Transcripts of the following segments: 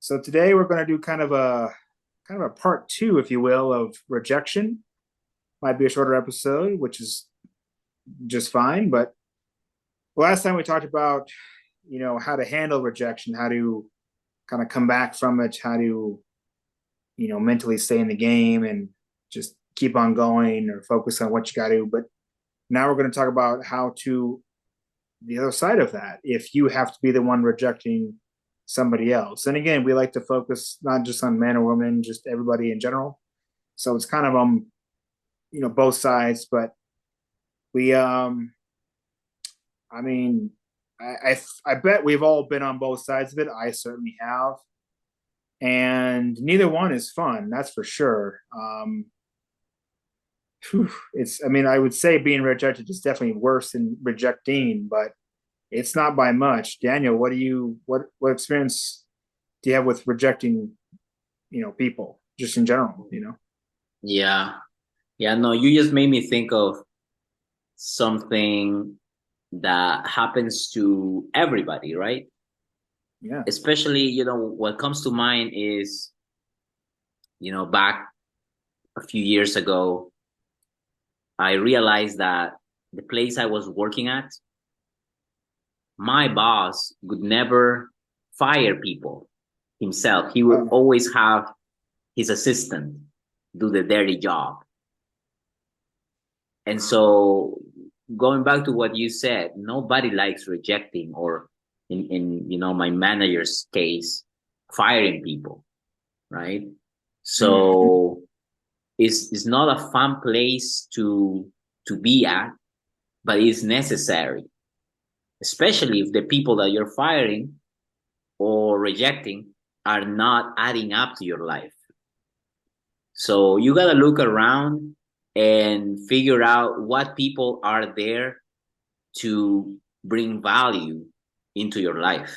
So today we're going to do kind of a part two, if you will, of rejection. Might be a shorter episode, which is just fine. But last time we talked about, how to handle rejection, how to kind of come back from it, how to, mentally stay in the game and just keep on going or focus on what you got to do. But now we're going to talk about how to the other side of that. If you have to be the one rejecting somebody else. And again, we like to focus not just on men or women, just everybody in general. So it's kind of both sides, but we I mean I bet we've all been on both sides of it. I certainly have. And neither one is fun, that's for sure. It's, I mean, I would say being rejected is definitely worse than rejecting, but it's not by much. Daniel, what experience do you have with rejecting, people just in general? Yeah. Yeah, no, you just made me think of something that happens to everybody, right? Yeah. Especially, what comes to mind is, back a few years ago, I realized that the place I was working at, my boss would never fire people himself. He would Oh, always have his assistant do the dirty job. And so going back to what you said, nobody likes rejecting or in my manager's case, firing people, right? mhm. So it's not a fun place to be at, but it's necessary, especially if the people that you're firing or rejecting are not adding up to your life. So you gotta look around and figure out what people are there to bring value into your life,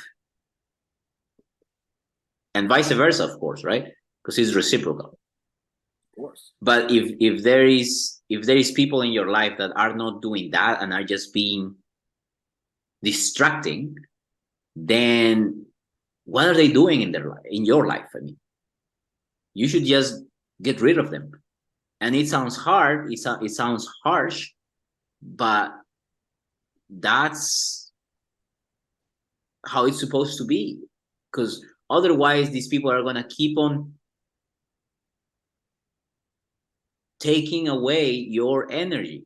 and vice versa, of course, right? Because it's reciprocal. Of course. But if there is people in your life that are not doing that and are just being distracting, then what are they doing in their life, in your life? I mean, you should just get rid of them. And it sounds hard, it sounds harsh, but that's how it's supposed to be. Because otherwise, these people are going to keep on taking away your energy.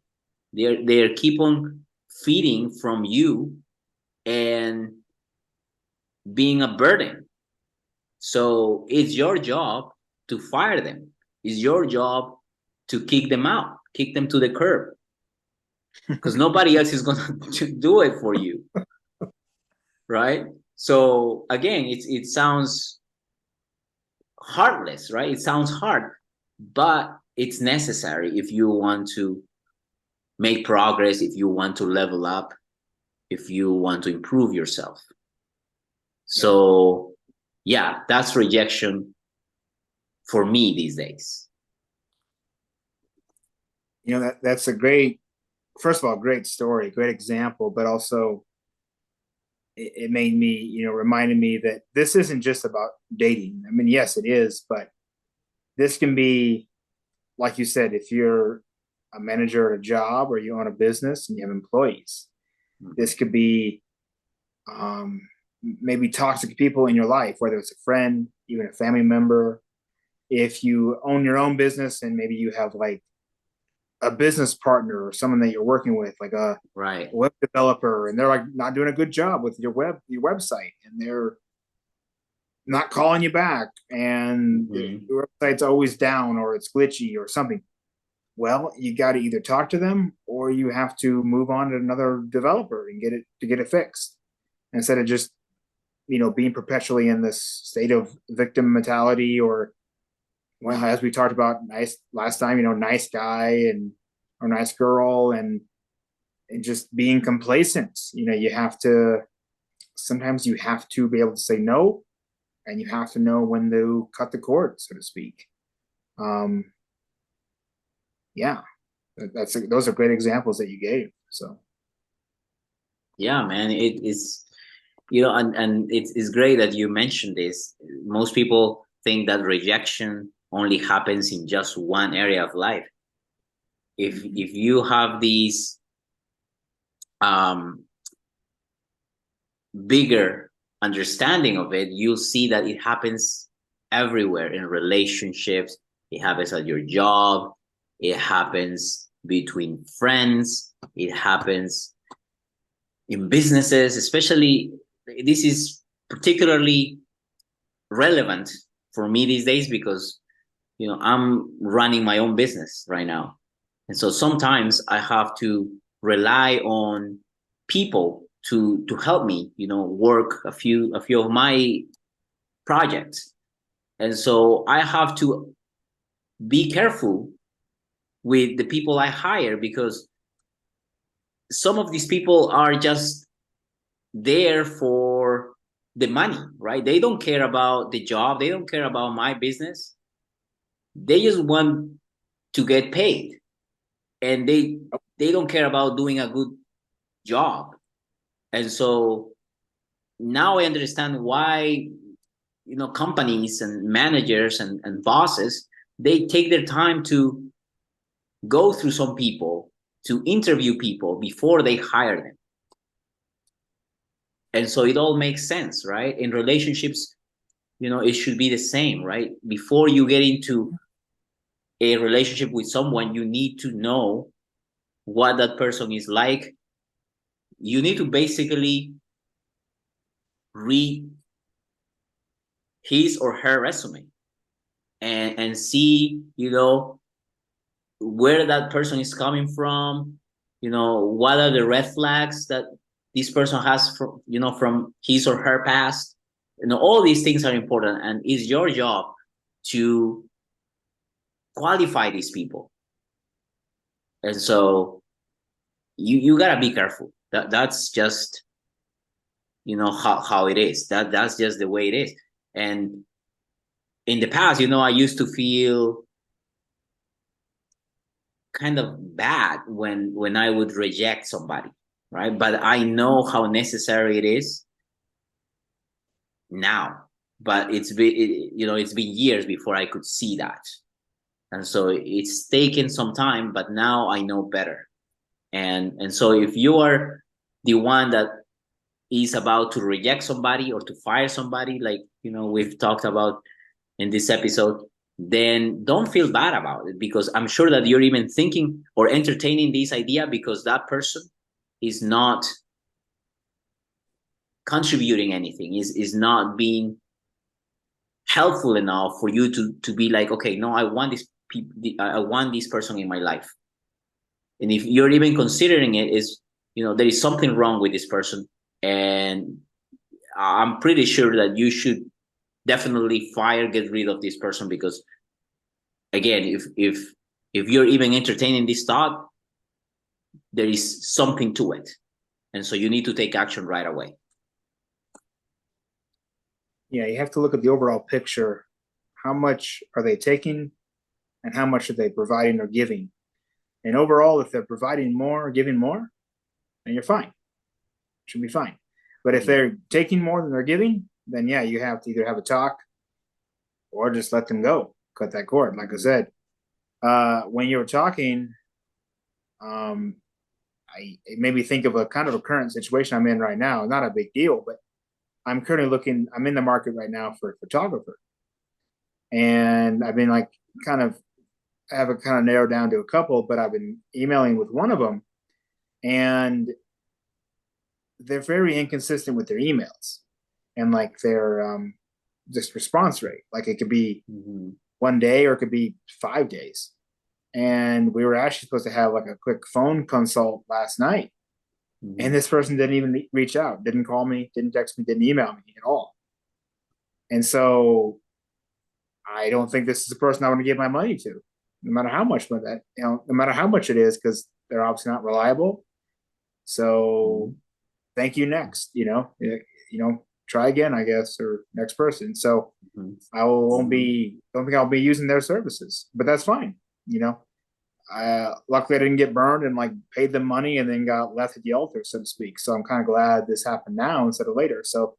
They're keep on feeding from you and being a burden. So it's your job to fire them. It's your job to kick them out, kick them to the curb, because nobody else is gonna do it for you, right? So again, it sounds heartless, right? It sounds hard, but it's necessary if you want to make progress, if you want to level up, if you want to improve yourself. Yeah. So yeah, that's rejection for me these days. That's a great, first of all, great story, great example, but also it made me, reminded me that this isn't just about dating. I mean, yes, it is, but this can be, like you said, if you're a manager at a job or you own a business and you have employees, this could be um, maybe toxic people in your life, whether it's a friend, even a family member. If you own your own business and maybe you have like a business partner or someone that you're working with, like a Right. web developer, and they're like not doing a good job with your website, and they're not calling you back, and Mm-hmm. the website's always down or it's glitchy or something. Well, you got to either talk to them or you have to move on to another developer and get it fixed instead of just being perpetually in this state of victim mentality or, well, as we talked about nice last time, nice guy and or nice girl, and just being complacent. You have to, sometimes you have to be able to say no, and you have to know when to cut the cord, so to speak. um yeah, those are great examples that you gave. So Yeah, man, and it's great that you mentioned this. Most people think that rejection only happens in just one area of life. If you have these um, bigger understanding of it, you'll see that it happens everywhere in relationships. It happens at your job. It happens between friends. It happens in businesses, especially. This is particularly relevant for me these days because I'm running my own business right now, and so sometimes I have to rely on people to help me work a few of my projects. And so I have to be careful with the people I hire, because some of these people are just there for the money, right? They don't care about the job, they don't care about my business. They just want to get paid, and they don't care about doing a good job. And so now I understand why companies and managers and bosses, they take their time to go through some people, to interview people before they hire them. And so it all makes sense, right? In relationships, it should be the same, right? Before you get into a relationship with someone, you need to know what that person is like. You need to basically read his or her resume and see where that person is coming from, what are the red flags that this person has from his or her past. All these things are important, and it's your job to qualify these people. And so you gotta be careful. That's just how it is. That's just the way it is. And in the past, I used to feel kind of bad when I would reject somebody, right? But I know how necessary it is now. But it's been years before I could see that, and so it's taken some time. But now I know better, and so if you are the one that is about to reject somebody or to fire somebody, like we've talked about in this episode, then don't feel bad about it, because I'm sure that you're even thinking or entertaining this idea because that person is not contributing anything, is not being helpful enough for you to be like, okay, no, I want I want this person in my life. And if you're even considering it, is there is something wrong with this person, and I'm pretty sure that you should definitely get rid of this person, because again, if you're even entertaining this thought, there is something to it, and so you need to take action right away. Yeah, you have to look at the overall picture. How much are they taking, and how much are they providing or giving? And overall, if they're providing more or giving more, then you're fine. Should be fine. But if they're taking more than they're giving, then yeah, you have to either have a talk or just let them go. Cut that cord. Like I said, when you were talking, it made me think of a kind of a current situation I'm in right now. Not a big deal, but I'm currently I'm in the market right now for a photographer. And I've been like kind of have it kind of narrowed down to a couple, but I've been emailing with one of them, and they're very inconsistent with their emails and like their just response rate. Like it could be one day or it could be 5 days. And we were actually supposed to have like a quick phone consult last night. And this person didn't even reach out, didn't call me, didn't text me, didn't email me at all. And so I don't think this is the person I want to give my money to, no matter how much no matter how much it is, because they're obviously not reliable. So thank you, next, try again, I guess, or next person. So I don't think I'll be using their services, but that's fine. luckily I didn't get burned and like paid them money and then got left at the altar, so to speak. So I'm kind of glad this happened now instead of later. So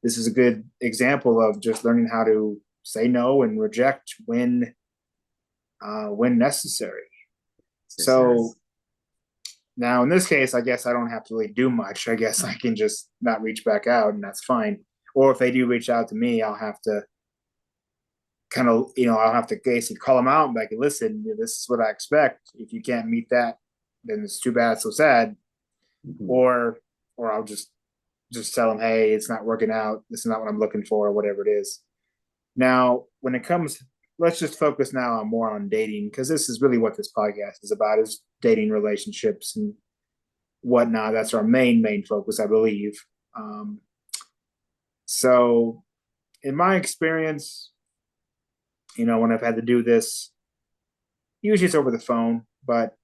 this is a good example of just learning how to say no and reject when necessary. So now in this case, I guess I don't have to really do much. I guess I can just not reach back out, and that's fine. Or if they do reach out to me, I'll have to kind of, I'll have to basically call them out and be like, listen, this is what I expect. If you can't meet that, then it's too bad, so sad. Mhm. Or I'll just tell them, hey, it's not working out. This is not what I'm looking for, or whatever it is. Now, when it comes, let's just focus now on more on dating, because this is really what this podcast is about: is dating, relationships, and whatnot. That's our main focus, I believe. So, in my experience, when I've had to do this, usually it's over the phone, but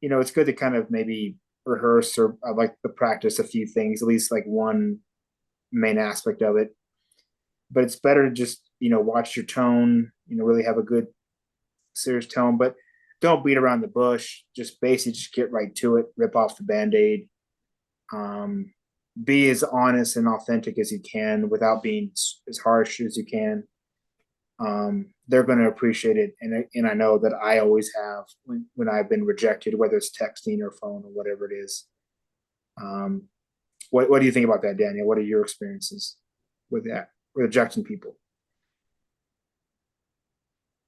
it's good to kind of maybe rehearse, or I like to practice a few things, at least like one main aspect of it. But it's better to just, watch your tone, really have a good serious tone, but don't beat around the bush. Just basically just get right to it, rip off the band-aid. Um, be as honest and authentic as you can without being as harsh as you can. They're going to appreciate it, and I know that I always have when I've been rejected, whether it's texting or phone or whatever it is. Um, what do you think about that, Daniel? What are your experiences with that, rejecting people?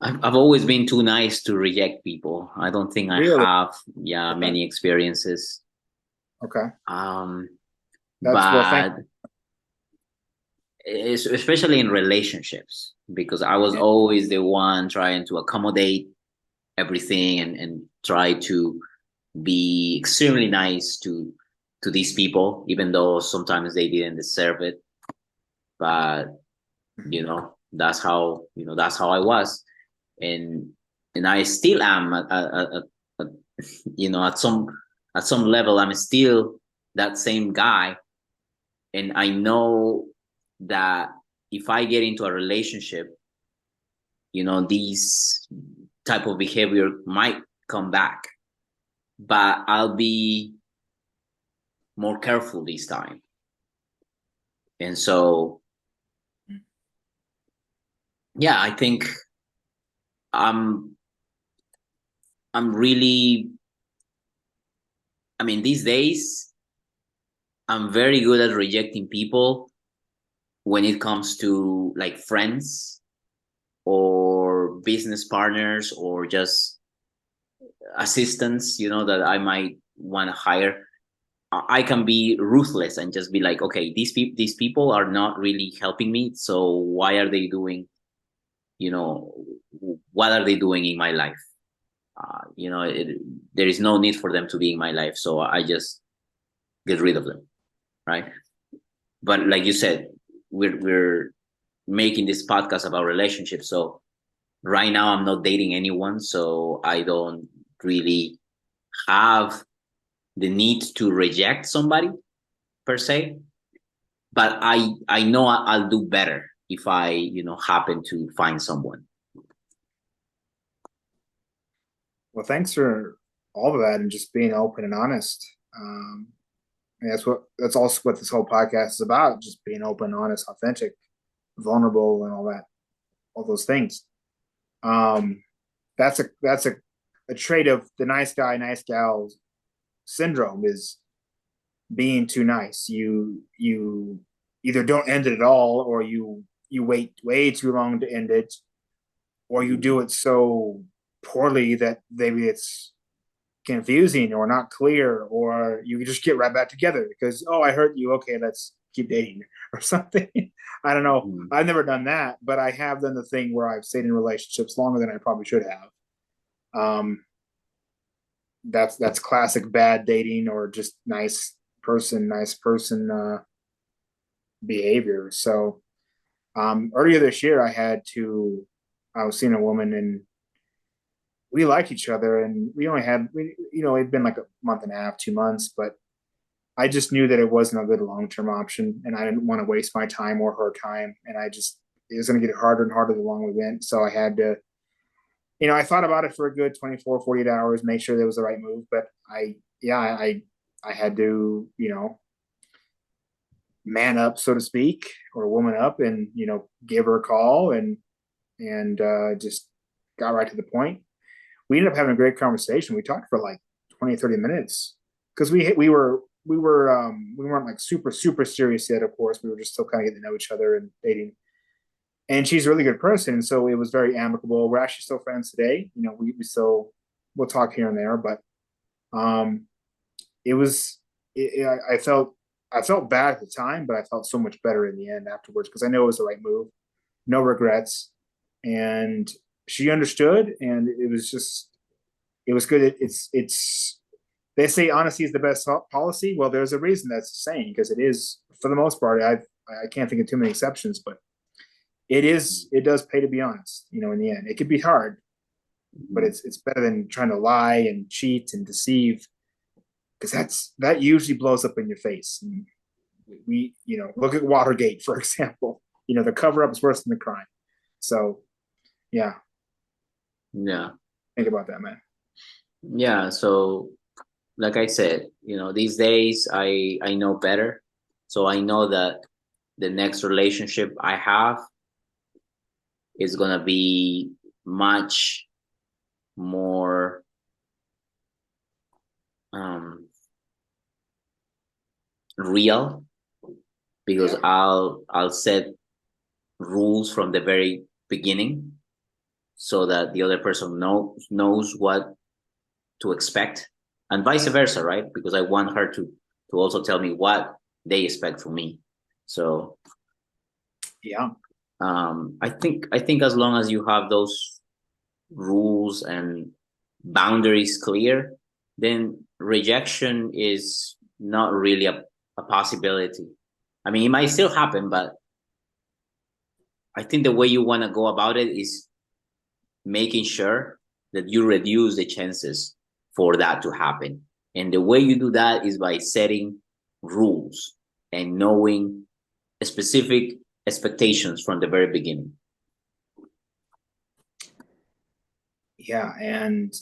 I've always been too nice to reject people. I don't think I Really? have, yeah, Okay. many experiences. Okay. Um, That's well. Thank. but especially in relationships, because I was Yeah. always the one trying to accommodate everything and try to be extremely nice to these people, even though sometimes they didn't deserve it. But that's how I was, and I still am at at some level. I'm still that same guy, and I know that if I get into a relationship, these type of behavior might come back, but I'll be more careful this time. And so, yeah, I think I'm really, I mean, these days I'm very good at rejecting people when it comes to like friends or business partners or just assistants, that I might want to hire. I can be ruthless and just be like, okay, these people are not really helping me, so why are they doing, you know, what are they doing in my life? There is no need for them to be in my life, so I just get rid of them, right? But like you said, we're making this podcast about relationships, so right now I'm not dating anyone, so I don't really have the need to reject somebody per se. But I know I'll do better if I happen to find someone. Well, thanks for all of that and just being open and honest. And that's also what this whole podcast is about: just being open, honest, authentic, vulnerable, and all those things. Um, that's a trait of the nice guy, nice gal syndrome, is being too nice. You either don't end it at all, or you wait way too long to end it, or you do it so poorly that maybe it's confusing or not clear, or you just get right back together because, oh, I hurt you, okay, let's keep dating or something. I don't know. Mm-hmm. I've never done that, but I have done the thing where I've stayed in relationships longer than I probably should have. That's classic bad dating, or just nice person behavior. So earlier this year, I was seeing a woman, and we like each other, and it'd been like a month and a half, 2 months, but I just knew that it wasn't a good long-term option, and I didn't want to waste my time or her time. And it was going to get harder and harder the longer we went. So I had to I thought about it for a good 24, 48 hours, make sure that was the right move. But I had to, man up, so to speak, or woman up and, give her a call and just got right to the point. We ended up having a great conversation. We talked for like 20, 30 minutes because we weren't like super, super serious yet, of course. We were just still kind of getting to know each other and dating. And she's a really good person. And so it was very amicable. We're actually still friends today. We still, we'll talk here and there, but um, it was, I felt bad at the time, but I felt so much better in the end afterwards because I know it was the right move. No regrets. And she understood. And it was just, it was good. They say honesty is the best policy. Well, there's a reason that's the saying because it is, for the most part. I can't think of too many exceptions, but it does pay to be honest. In the end, it could be hard, but it's better than trying to lie and cheat and deceive because that usually blows up in your face. And look at Watergate for example. The cover up is worse than the crime. So yeah, Yeah. think about that, man. Yeah. So, like I said, these days I know better. So I know that the next relationship I have is gonna be much more real because Yeah. I'll set rules from the very beginning so that the other person knows what to expect and vice versa, right? Because I want her to also tell me what they expect from me. So Yeah. I think as long as you have those rules and boundaries clear, then rejection is not really a possibility. I mean, it might still happen, but I think the way you want to go about it is making sure that you reduce the chances for that to happen. And the way you do that is by setting rules and knowing specific expectations from the very beginning. Yeah. And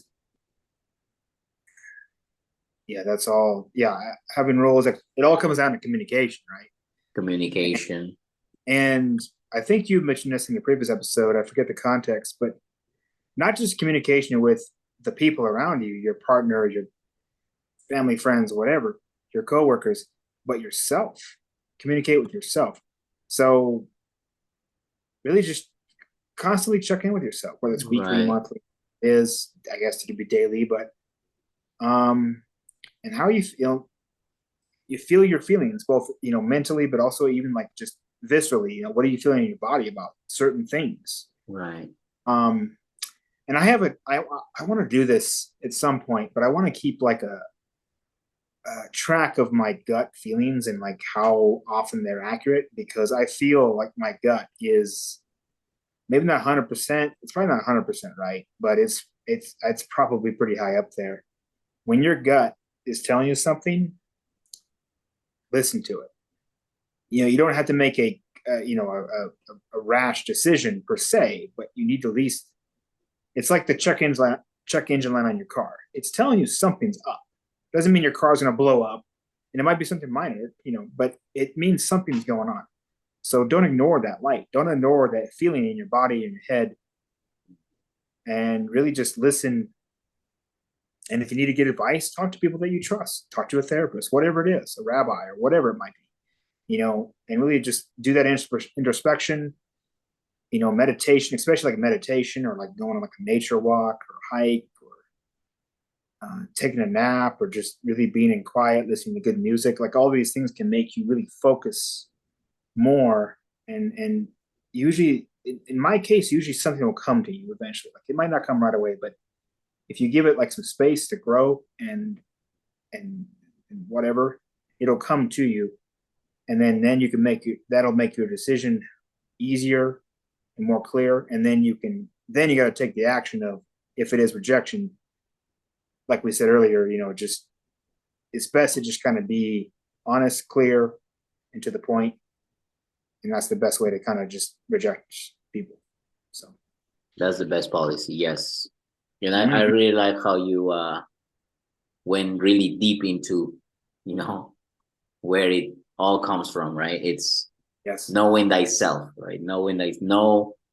yeah, that's all. Yeah. Having rules, it all comes down to communication, right? Communication. And I think you mentioned this in the previous episode. I forget the context, but not just communication with the people around you, your partner, your family, friends, whatever, your coworkers, but yourself. Communicate with yourself. So really just constantly check in with yourself, whether it's weekly, Right. monthly, I guess it could be daily, but and how you feel your feelings both, mentally, but also even like just viscerally, what are you feeling in your body about certain things? Right. Um, and I want to do this at some point, but I want to keep like a track of my gut feelings and like how often they're accurate because I feel like my gut is maybe not 100%. It's probably not 100% right, but it's probably pretty high up there. When your gut is telling you something, listen to it. You don't have to make a rash decision per se, but you need to at least. It's like the check engine light on your car. It's telling you something's up. Doesn't mean your car's going to blow up, and it might be something minor, but it means something's going on. So don't ignore that light. Don't ignore that feeling in your body and your head, and really just listen. And if you need to get advice, talk to people that you trust. Talk to a therapist, whatever it is, a rabbi or whatever it might be. And really just do that introspection. Meditation, especially like meditation or like going on like a nature walk or hike or taking a nap or just really being in quiet, listening to good music. Like all these things can make you really focus more. And usually, in my case, usually something will come to you eventually. Like it might not come right away, but if you give it like some space to grow and whatever, it'll come to you. And then you can that'll make your decision easier and more clear. And then you got to take the action of if it is rejection, like we said earlier, just it's best to just kind of be honest, clear, and to the point. And that's the best way to kind of just reject people. So That's the best policy. Yes. And I Mhm. really like how you went really deep into, you know, where it all comes from, right? It's Yes, knowing thyself, right? Know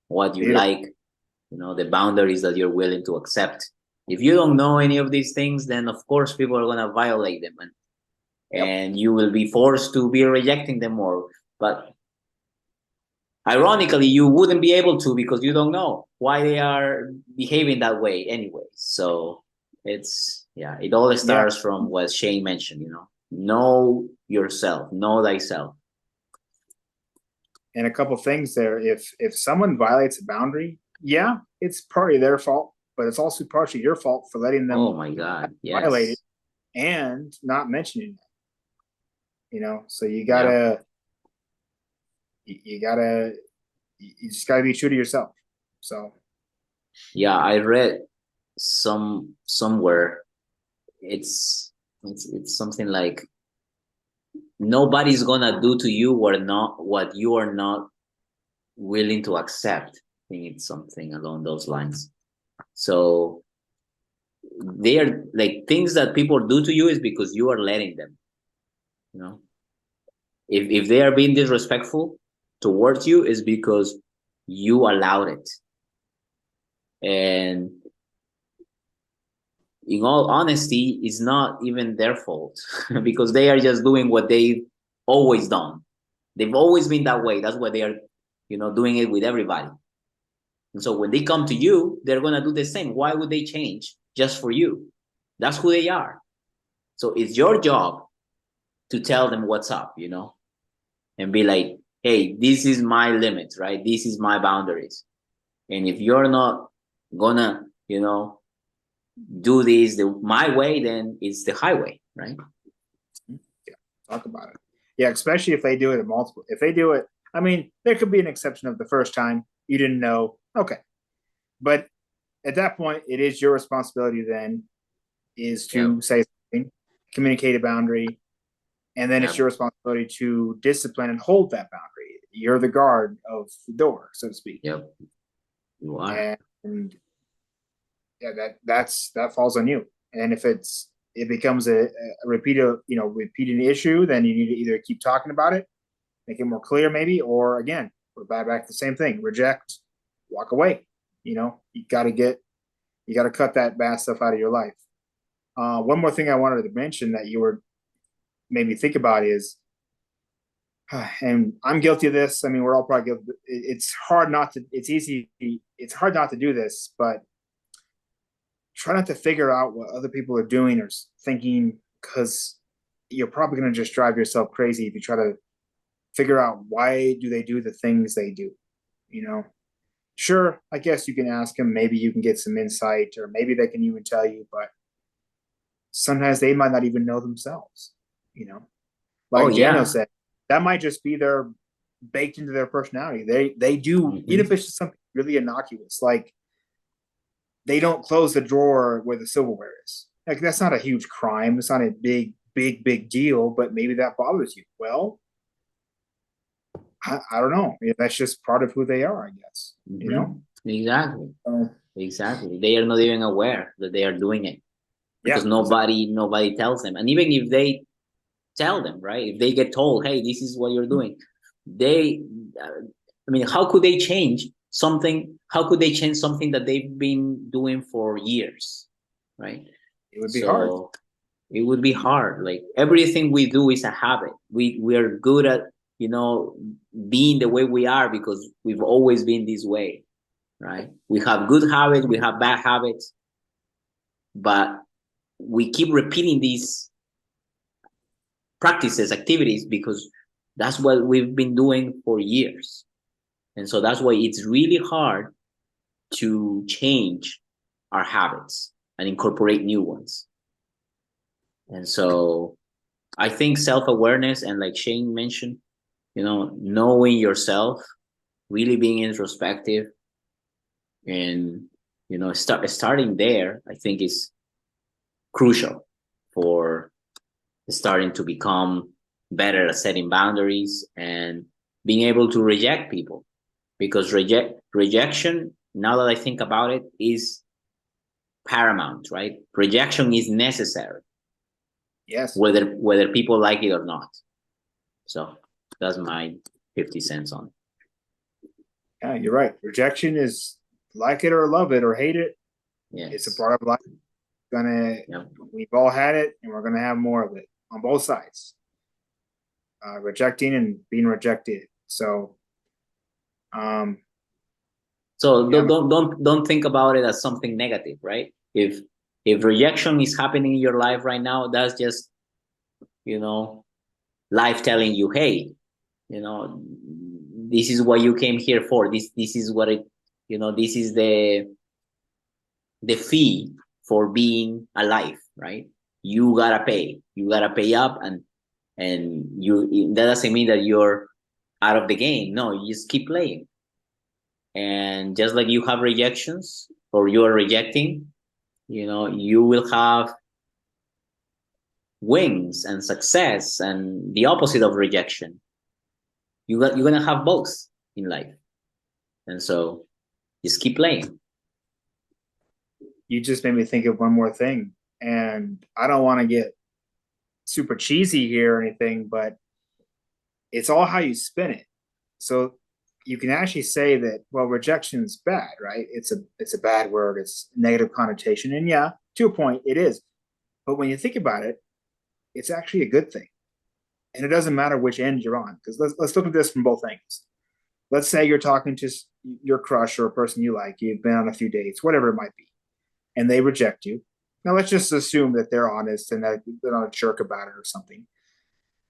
what you beautiful. like, the boundaries that you're willing to accept. If you don't know any of these things, then of course people are gonna violate them, Yep. and you will be forced to be rejecting them more. But ironically, you wouldn't be able to because you don't know why they are behaving that way anyway. So it all Yeah. starts from what Shane mentioned, know yourself, know thyself. And a couple things there. If someone violates a boundary, yeah, it's partly their fault, but it's also partially your fault for letting Oh them my God. violate it Yes. and not mentioning it. So Yeah. you gotta, you just gotta be true to yourself. So Yeah. I read somewhere it's something like nobody's gonna do to you what you are not willing to accept. I think it's something along those lines. So they are like things that people do to you is because you are letting them. You know, if they are being disrespectful towards you, is because you allowed it. And in all honesty, it's not even their fault because they are just doing what they've always done. They've always been that way. That's why they are, doing it with everybody. And so when they come to you, they're gonna do the same. Why would they change just for you? That's who they are. So it's your job to tell them what's up, and be like, hey, this is my limits, right? This is my boundaries. And if you're not gonna, do this my way, then it's the highway, right? yeah, talk about it. Yeah, especially if they do it at multiple. If they do it, I mean, there could be an exception of the first time you didn't know. Okay, but at that point, it is your responsibility then is to Yep. say something, communicate a boundary, and then it's Yep. your responsibility to discipline and hold that boundary. You're the guard of the door, so to speak. Yep. You are. And yeah, that falls on you. And if it becomes a repeating issue, then you need to either keep talking about it, make it more clear, maybe, or again, we're back to the same thing: reject, walk away. You got to cut that bad stuff out of your life. One more thing I wanted to mention that you were made me think about is, and I'm guilty of this. I mean, we're all probably guilty. It's hard not to. It's easy. It's hard not to do this, but try not to figure out what other people are doing or thinking, because you're probably going to just drive yourself crazy if you try to figure out why do they do the things they do. You know, sure, I guess you can ask them. Maybe you can get some insight, or maybe they can even tell you. But sometimes they might not even know themselves. You know, Oh like Jano yeah. said, that might just be their baked into their personality. They do, even if Hmm. it's just something really innocuous, like they don't close the drawer where the silverware is. Like that's not a huge crime. It's not a big deal, but maybe that bothers you. Well, I don't know. That's just part of who they are, I guess. You Hmm. know? Exactly. Uh, Exactly. They are not even aware that they are doing it because yeah, exactly. nobody tells them. And even if they tell them, right? If they get told, hey, this is what you're doing, they, I mean, how could they change something? How could they change something that they've been doing for years, right? It would be hard. So it would be hard. Like everything we do is a habit. We are good at, you know, being the way we are because we've always been this way, right? We have good habits, we have bad habits, but we keep repeating these practices, activities, because that's what we've been doing for years. And so that's why it's really hard to change our habits and incorporate new ones. And so I think self awareness and, like Shane mentioned, knowing yourself, really being introspective, and starting there, I think is crucial for starting to become better at setting boundaries and being able to reject people, because rejection now that I think about it, is paramount, right? Rejection is necessary, Yes. whether people like it or not. So that's my 50 cents on it. Yeah, you're right. Rejection is, like it or love it or hate it, Yes. it's a part of life. Yep. We've all had it, and we're gonna have more of it on both sides. Rejecting and being rejected. So, um, So yeah, don't think about it as something negative, right? If rejection is happening in your life right now, that's just, you know, life telling you, hey, you know, this is what you came here for. This is what it, you know, this is the fee for being alive, right? You gotta pay. You gotta pay up, and you, that doesn't mean that you're out of the game. No, you just keep playing. And just like you have rejections or you are rejecting, you know, you will have wins and success and the opposite of rejection. You're gonna have both in life. And so just keep playing. you just made me think of one more thing, and I don't want to get super cheesy here or anything, but it's all how you spin it. So you can actually say that, well, rejection is bad, right? It's a bad word. It's negative connotation, and yeah, to a point, it is. But when you think about it, it's actually a good thing, and it doesn't matter which end you're on. Because let's look at this from both angles. Let's say you're talking to your crush or a person you like. You've been on a few dates, whatever it might be, and they reject you. Now let's just assume that they're honest and that they're not a jerk about it or something.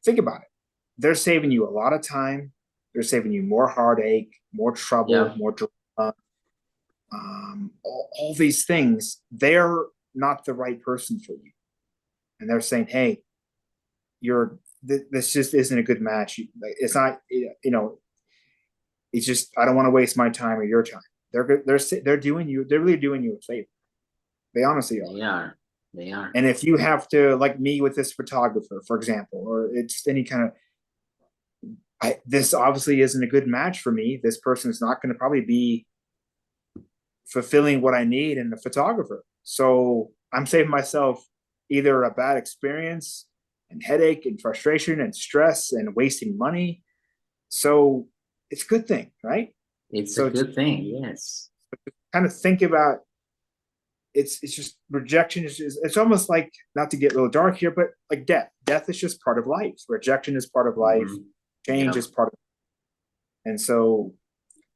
Think about it. They're saving you a lot of time. They're saving you more heartache, more trouble, Yeah. more drama, all these things. They're not the right person for you, and they're saying, "Hey, this just isn't a good match. It's not, it's just I don't want to waste my time or your time." They're doing you. They're really doing you a favor. They honestly are. They are. They are. And if you have to, like me with this photographer, for example, or it's any kind of, this obviously isn't a good match for me. This person is not going to probably be fulfilling what I need in a photographer. So I'm saving myself either a bad experience and headache and frustration and stress and wasting money. So it's a good thing, right? It's a So good thing. Yes. kind of think about, it's just rejection is just, it's almost like, not to get a little dark here, but like death is just part of life. Rejection is part of life. Change Yeah. is part of it. And so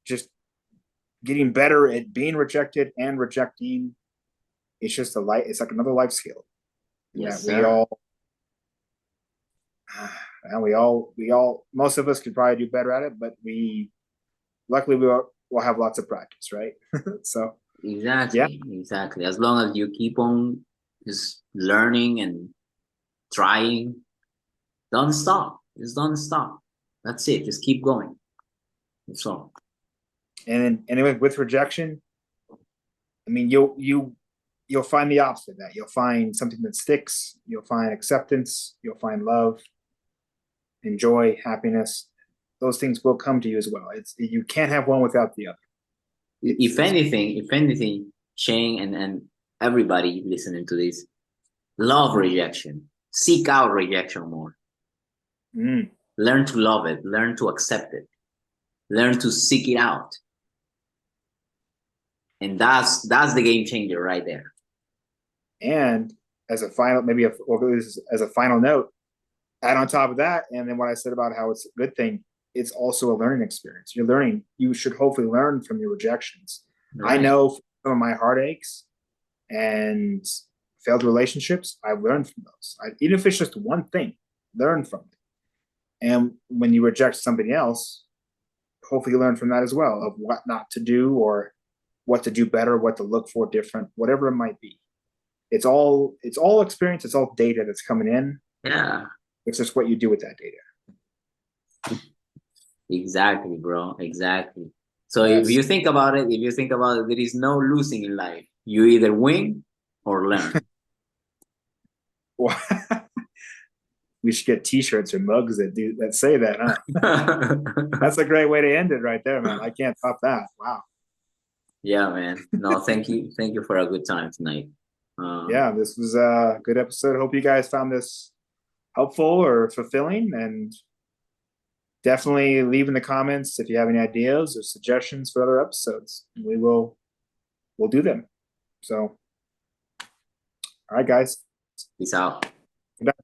just getting better at being rejected and rejecting, it's just a life, it's like another life skill. Yes, That we sir. all and we all most of us could probably do better at it, but we luckily will have lots of practice, right? So yeah. Exactly. Exactly. As long as you keep on just learning and trying, don't stop. Just don't stop. That's it. Just keep going. That's all. And then, anyway, with rejection, I mean, you'll find the opposite of that. You'll find something that sticks. You'll find acceptance. You'll find love, and joy, happiness. Those things will come to you as well. It's, you can't have one without the other. If anything, Shane and everybody listening to this, love rejection. Seek out rejection more. Mm. Learn to love it. Learn to accept it. Learn to seek it out. And that's the game changer right there. And as a final, maybe as a final note, add on top of that, and then what I said about how it's a good thing, it's also a learning experience. You're learning. You should hopefully learn from your rejections. Right. I know some of my heartaches and failed relationships, I've learned from those. Even if it's just one thing, learn from it. And when you reject somebody else, hopefully you learn from that as well, of what not to do or what to do better, what to look for different, whatever it might be. It's all experience, it's all data that's coming in. Yeah. It's just what you do with that data. Exactly, bro. Exactly. So Yes. if you think about it, there is no losing in life. You either win or learn. We should get T-shirts or mugs that say that, huh? That's a great way to end it right there, man. I can't top that. Wow. Yeah, man. No, thank you for a good time tonight. Yeah, this was a good episode. Hope you guys found this helpful or fulfilling, and definitely leave in the comments if you have any ideas or suggestions for other episodes. We'll do them. So, all right, guys. Peace out. Good night.